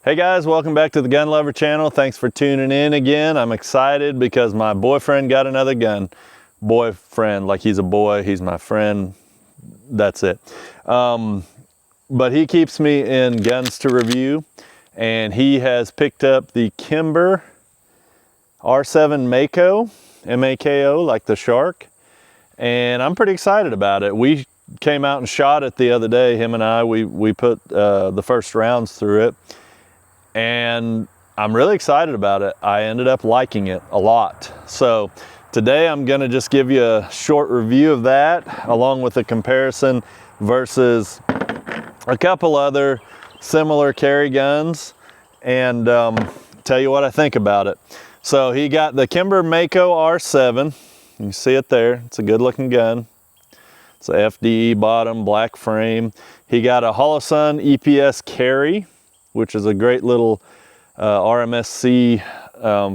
Hey guys, welcome back to the Gun Lover channel. Thanks for tuning in again. I'm excited because my boyfriend got another gun. Boyfriend, like he's a boy, he's my friend, that's it. But he keeps me in guns to review, and he has picked up the Kimber R7 Mako, M-A-K-O, like the shark, and I'm pretty excited about it. We came out and shot it the other day, him and I. We put the first rounds through it, and I'm really excited about it. I ended up liking it a lot. So today I'm gonna just give you a short review of that, along with a comparison versus a couple other similar carry guns, and tell you what I think about it. So he got the Kimber Mako R7. You can see it there. It's a good looking gun. It's a FDE bottom, black frame. He got a Holosun EPS carry, which is a great little RMSC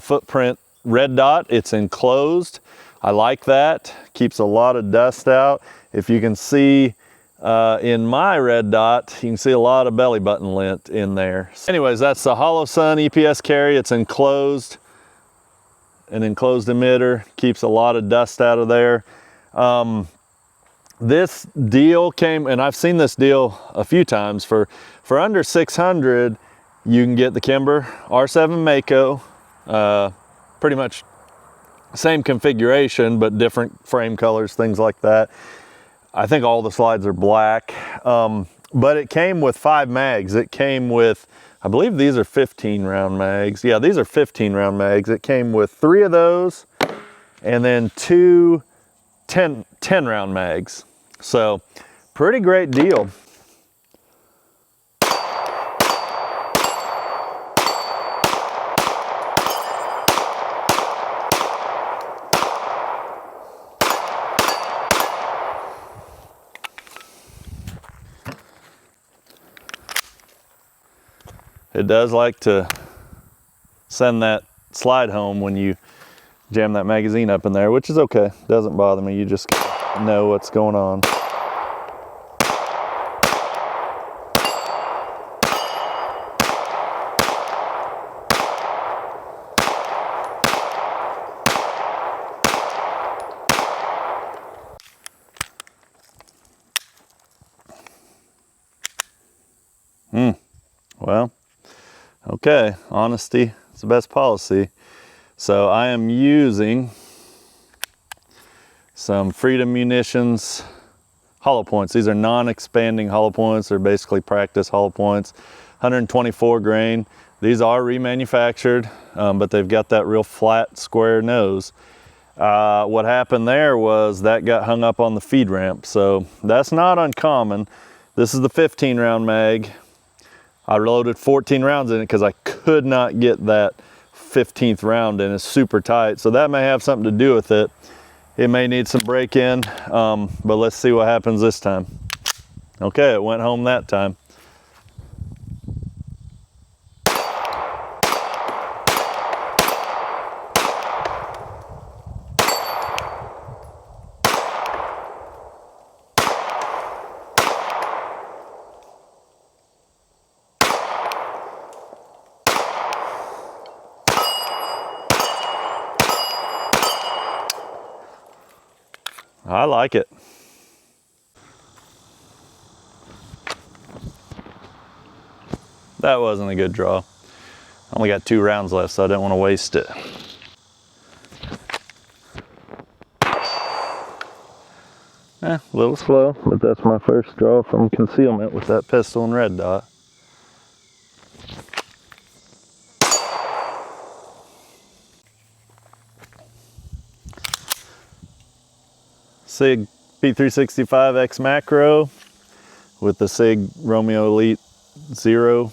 footprint red dot. It's enclosed. I like that. Keeps a lot of dust out. If you can see in my red dot, you can see a lot of belly button lint in there. Anyways, that's the Holosun EPS carry. It's enclosed, an enclosed emitter. Keeps a lot of dust out of there. This deal came, and I've seen this deal a few times, for under 600, you can get the Kimber R7 Mako, pretty much same configuration, but different frame colors, things like that. I think all the slides are black, but it came with 5 mags. It came with, I believe these are 15 round mags. Yeah, these are 15 round mags. It came with 3 of those and then 2 10 round mags. So pretty great deal. It does like to send that slide home when you jam that magazine up in there, which is okay. Doesn't bother me. You just know what's going on. Well, okay, honesty is the best policy. So I am using some Freedom Munitions hollow points. These are non-expanding hollow points. They're basically practice hollow points, 124 grain. These are remanufactured, but they've got that real flat square nose. What happened there was that got hung up on the feed ramp, so that's not uncommon. This is the 15 round mag. I loaded 14 rounds in it because I could not get that 15th round in. It's super tight, so that may have something to do with it. It may need some break-in, but let's see what happens this time. Okay, it went home that time. I like it. That wasn't a good draw. I only got 2 rounds left, so I didn't want to waste it. A little slow, but that's my first draw from concealment with that pistol and red dot. Sig P365 X Macro with the Sig Romeo Elite 0,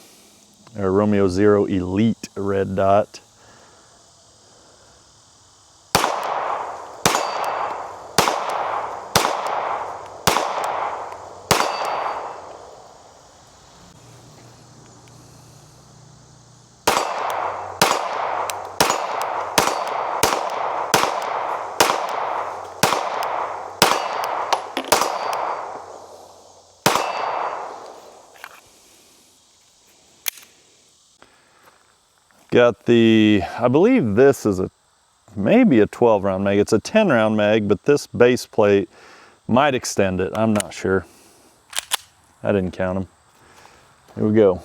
or Romeo 0 Elite red dot. Got the, I believe this is maybe a 12 round mag. It's a 10 round mag, but this base plate might extend it. I'm not sure. I didn't count them. Here we go.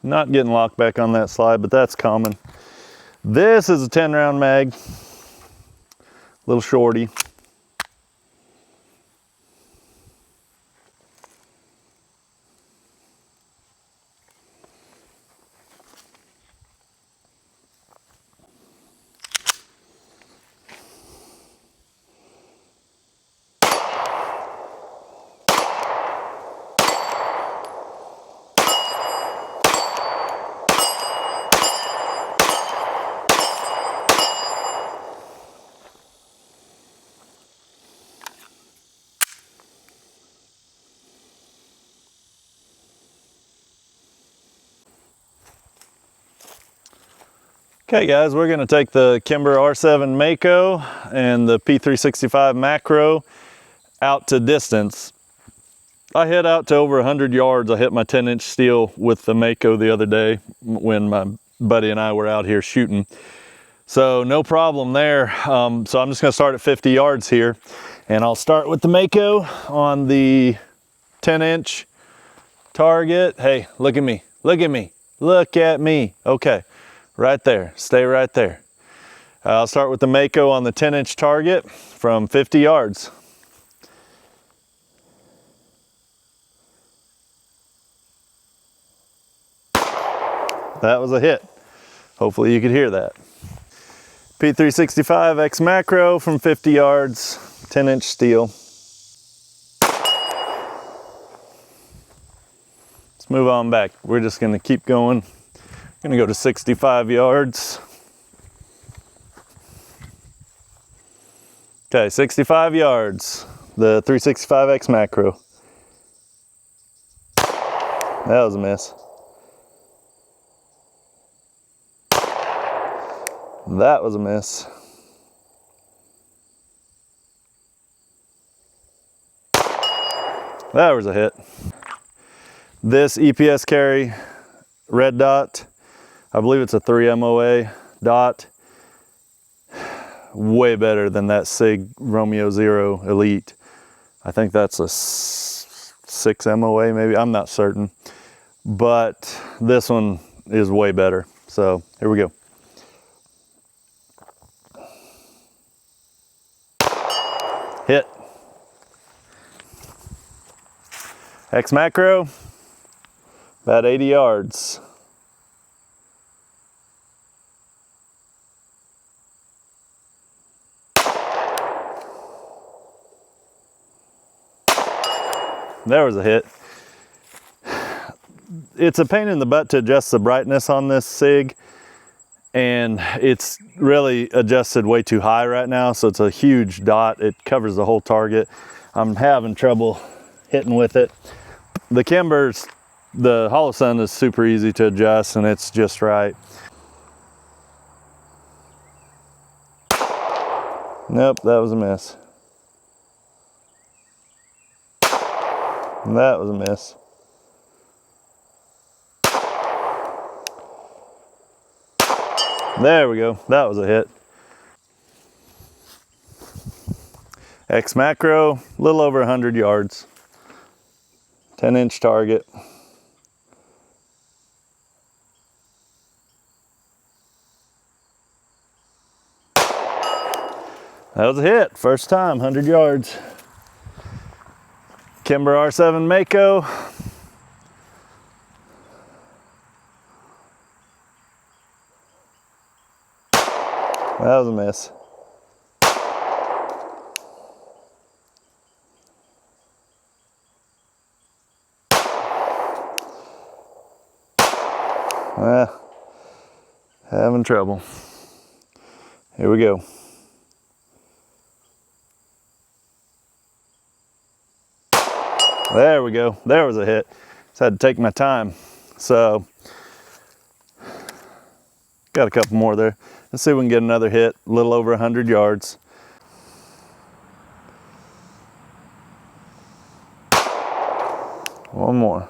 Not getting locked back on that slide, but that's common. This is a 10 round mag, little shorty. Okay guys, we're gonna take the Kimber R7 Mako and the P365 Macro out to distance. I hit out to over 100 yards. I hit my 10-inch steel with the Mako the other day when my buddy and I were out here shooting. So no problem there. So I'm just gonna start at 50 yards here, and I'll start with the Mako on the 10-inch target. Hey, look at me, look at me, look at me. Okay. Right there, stay right there. I'll start with the Mako on the 10-inch target from 50 yards. That was a hit. Hopefully you could hear that. P365 X Macro from 50 yards, 10-inch steel. Let's move on back. We're just gonna keep going. Gonna go to 65 yards. Okay, 65 yards, the 365 X Macro. That was a miss. That was a miss. That was a hit. This EPS carry, red dot, I believe it's a 3 MOA dot. Way better than that Sig Romeo Zero Elite. I think that's a 6 MOA maybe, I'm not certain. But this one is way better. So here we go. Hit. X Macro, about 80 yards. There was a hit. It's a pain in the butt to adjust the brightness on this Sig, and it's really adjusted way too high right now, so it's a huge dot. It covers the whole target. I'm having trouble hitting with it. The Kimber's, the Holosun is super easy to adjust, and it's just right. Nope, that was a miss. That was a miss. There we go, that was a hit. X Macro, a little over 100 yards. 10-inch target. That was a hit, first time, 100 yards. Kimber R7 Mako. That was a miss. Having trouble. Here we go. There we go. There was a hit. Just had to take my time. So, got a couple more there. Let's see if we can get another hit, a little over 100 yards. One more.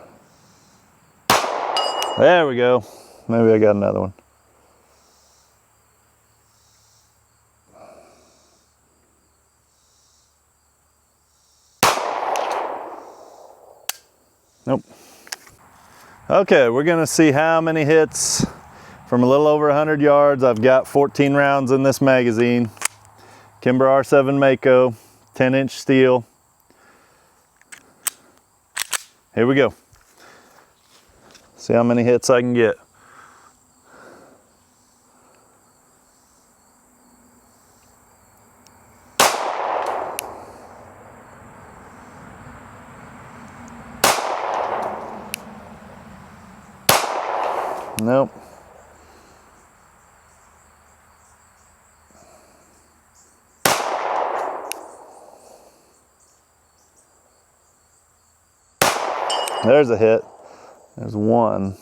There we go. Maybe I got another one. Nope. Okay, we're gonna see how many hits from a little over 100 yards. I've got 14 rounds in this magazine. Kimber R7 Mako, 10-inch steel. Here we go. See how many hits I can get. Nope. There's a hit. There's one.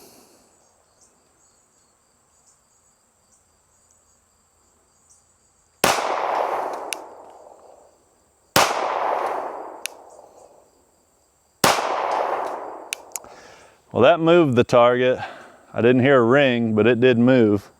Well, that moved the target. I didn't hear a ring, but it did move.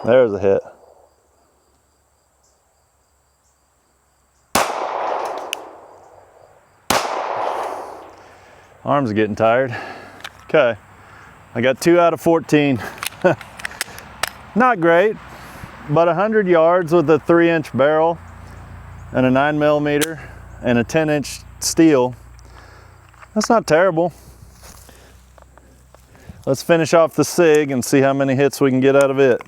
There's a hit. Arms are getting tired. Okay, I got 2 out of 14. Not great, but 100 yards with a 3-inch barrel and a 9mm and a 10-inch steel. That's not terrible. Let's finish off the Sig and see how many hits we can get out of it.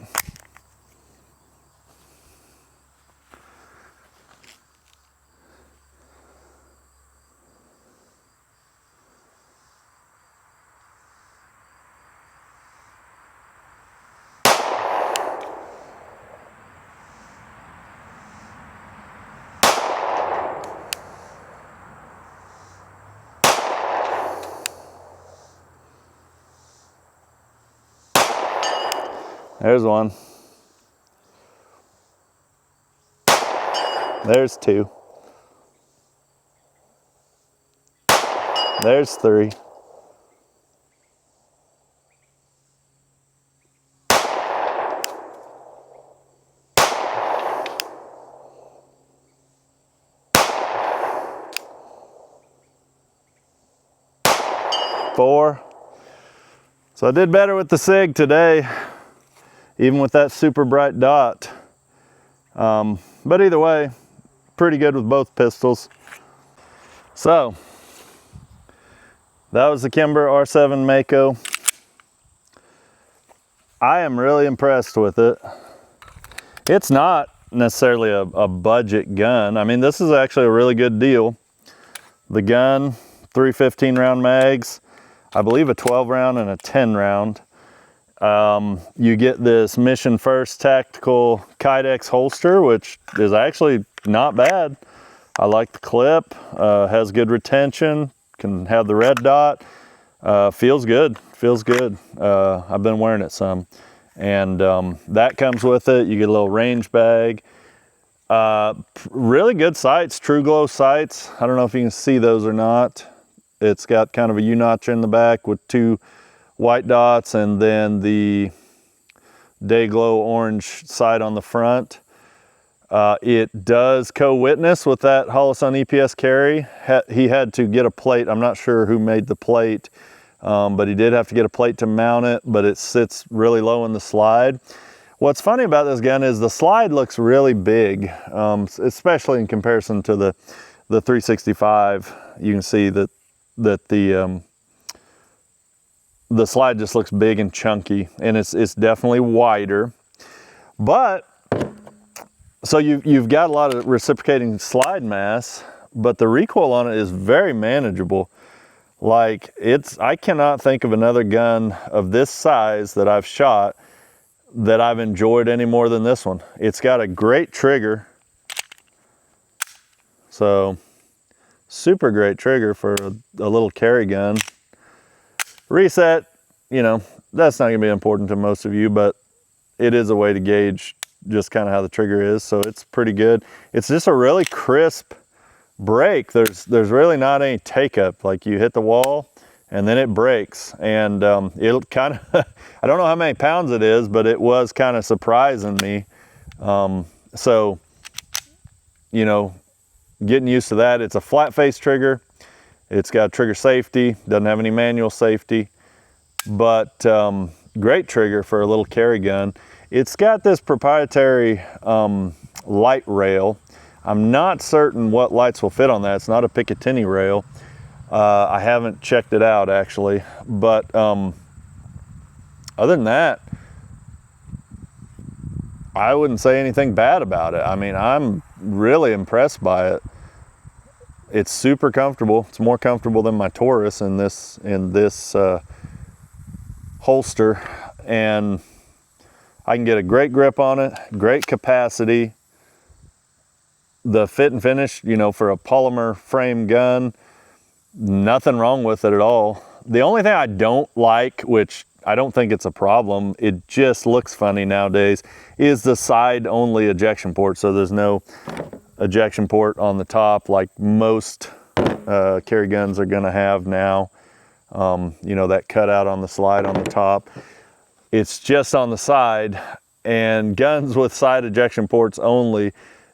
There's one. There's 2. There's 3. Four. So I did better with the Sig today, even with that super bright dot. But either way, pretty good with both pistols. So, that was the Kimber R7 Mako. I am really impressed with it. It's not necessarily a budget gun. I mean, this is actually a really good deal. The gun, 3 15-round mags, I believe a 12-round and a 10-round. You get this Mission First Tactical Kydex holster, which is actually not bad. I like the clip, has good retention, can have the red dot, feels good, feels good. I've been wearing it some. And that comes with it. You get a little range bag. Really good sights, True Glow sights. I don't know if you can see those or not. It's got kind of a U-notch in the back with 2 white dots and then the Day Glow orange sight on the front. It does co-witness with that Holosun EPS carry. He had to get a plate. I'm not sure who made the plate, but he did have to get a plate to mount it, but it sits really low in the slide. What's funny about this gun is the slide looks really big, especially in comparison to the 365. You can see that the slide just looks big and chunky, and it's definitely wider. But so you've got a lot of reciprocating slide mass, but the recoil on it is very manageable. Like, I cannot think of another gun of this size that I've shot that I've enjoyed any more than this one. It's got a great trigger. So, super great trigger for a little carry gun. Reset, you know, that's not gonna be important to most of you, but it is a way to gauge just kind of how the trigger is. So it's pretty good. It's just a really crisp break. There's really not any take up. Like, you hit the wall and then it breaks, and it'll kind of I don't know how many pounds it is, but it was kind of surprising me. So, you know, getting used to that. It's a flat face trigger. It's got trigger safety, doesn't have any manual safety, but great trigger for a little carry gun. It's got this proprietary light rail. I'm not certain what lights will fit on that. It's not a Picatinny rail. I haven't checked it out actually, but other than that, I wouldn't say anything bad about it. I mean, I'm really impressed by it. It's super comfortable. It's more comfortable than my Taurus in this holster, and I can get a great grip on it, great capacity. The fit and finish, you know, for a polymer frame gun, nothing wrong with it at all. The only thing I don't like, which I don't think it's a problem, it just looks funny nowadays, is the side only ejection port. So there's no ejection port on the top like most carry guns are gonna have now. You know, that cutout on the slide on the top. It's just on the side, and guns with side ejection ports only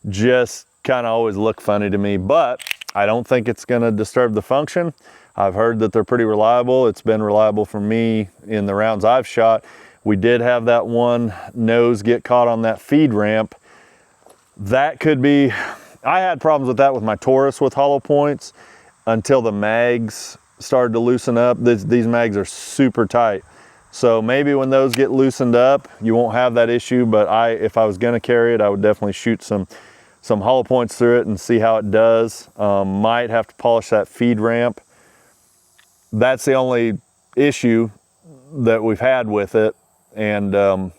just kind of always look funny to me, but I don't think it's gonna disturb the function. I've heard that they're pretty reliable. It's been reliable for me in the rounds I've shot. We did have that one nose get caught on that feed ramp. That could be, I had problems with that with my Taurus with hollow points until the mags started to loosen up. These mags are super tight. So maybe when those get loosened up, you won't have that issue, but if I was gonna carry it, I would definitely shoot some hollow points through it and see how it does. Might have to polish that feed ramp. That's the only issue that we've had with it. And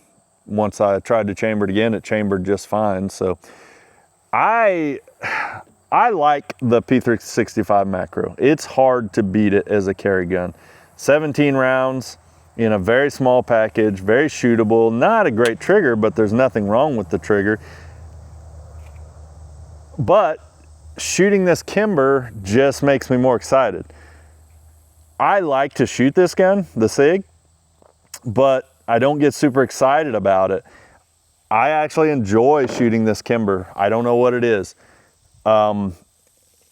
once I tried to chamber it again, it chambered just fine. So I like the P365 Macro. It's hard to beat it as a carry gun. 17 rounds in a very small package, very shootable, not a great trigger, but there's nothing wrong with the trigger. But shooting this Kimber just makes me more excited. I like to shoot this gun, the Sig, but I don't get super excited about it. I actually enjoy shooting this Kimber. I don't know what it is.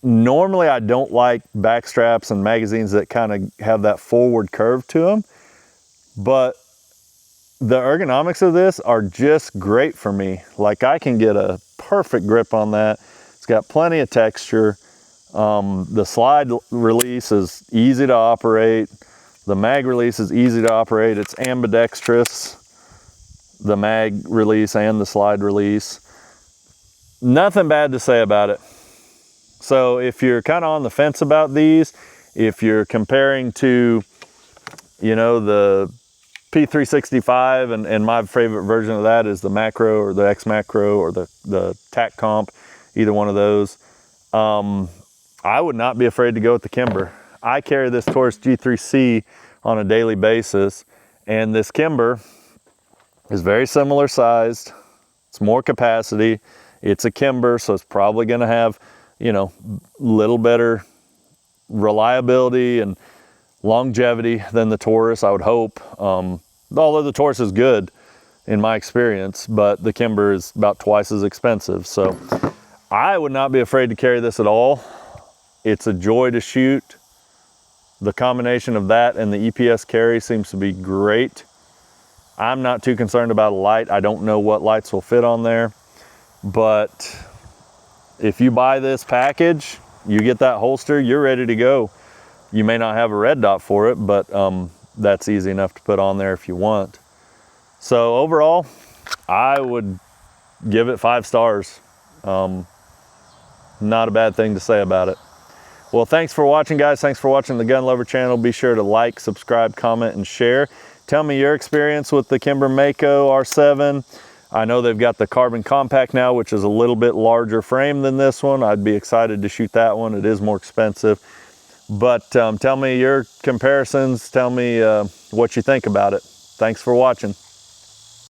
Normally I don't like back straps and magazines that kind of have that forward curve to them, but the ergonomics of this are just great for me. Like, I can get a perfect grip on that. It's got plenty of texture. The slide release is easy to operate. The mag release is easy to operate. It's ambidextrous, the mag release and the slide release. Nothing bad to say about it. So if you're kind of on the fence about these, if you're comparing to, you know, the P365 and my favorite version of that is the Macro or the X Macro or the TAC Comp, either one of those, I would not be afraid to go with the Kimber. I carry this Taurus G3C on a daily basis, and this Kimber is very similar sized. It's more capacity. It's a Kimber, so it's probably gonna have, you know, little better reliability and longevity than the Taurus, I would hope. Although the Taurus is good in my experience, but the Kimber is about twice as expensive. So I would not be afraid to carry this at all. It's a joy to shoot. The combination of that and the EPS carry seems to be great. I'm not too concerned about a light. I don't know what lights will fit on there, but if you buy this package, you get that holster, you're ready to go. You may not have a red dot for it, but that's easy enough to put on there if you want. So overall, I would give it 5 stars. Not a bad thing to say about it. Well, thanks for watching, guys. Thanks for watching the Gun Lover channel. Be sure to like, subscribe, comment, and share. Tell me your experience with the Kimber Mako R7. I know they've got the carbon compact now, which is a little bit larger frame than this one. I'd be excited to shoot that one. It is more expensive. But tell me your comparisons. Tell me what you think about it. Thanks for watching.